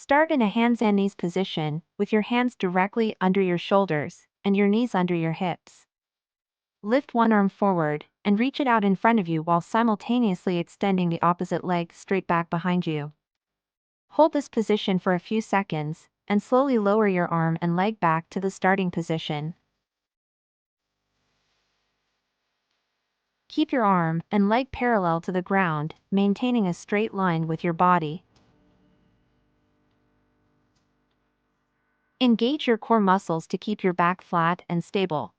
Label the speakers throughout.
Speaker 1: Start in a hands and knees position, with your hands directly under your shoulders and your knees under your hips. Lift one arm forward and reach it out in front of you while simultaneously extending the opposite leg straight back behind you. Hold this position for a few seconds and slowly lower your arm and leg back to the starting position. Keep your arm and leg parallel to the ground, maintaining a straight line with your body. Engage your core muscles to keep your back flat and stable.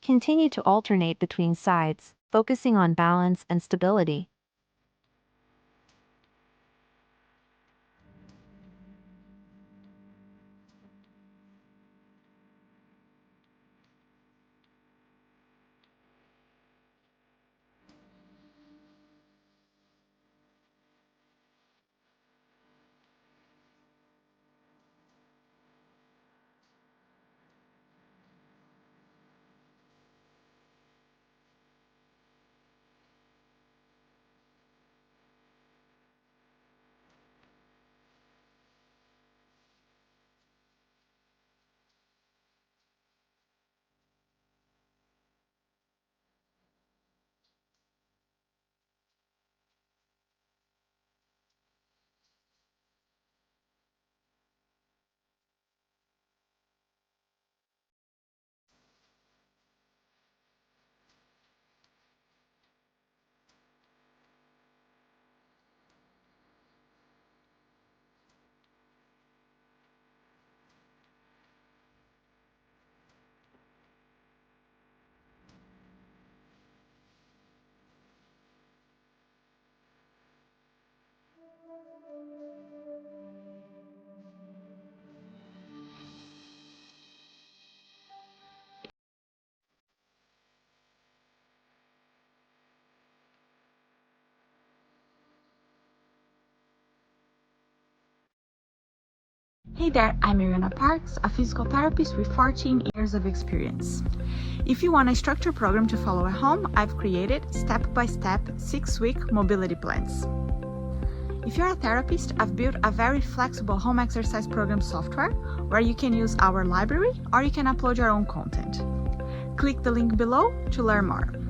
Speaker 1: Continue to alternate between sides, focusing on balance and stability.
Speaker 2: Hey there, I'm Mariana Parks, a physical therapist with 14 years of experience. If you want a structured program to follow at home, I've created step-by-step 6-week mobility plans. If you're a therapist, I've built a very flexible home exercise program software where you can use our library or you can upload your own content. Click the link below to learn more.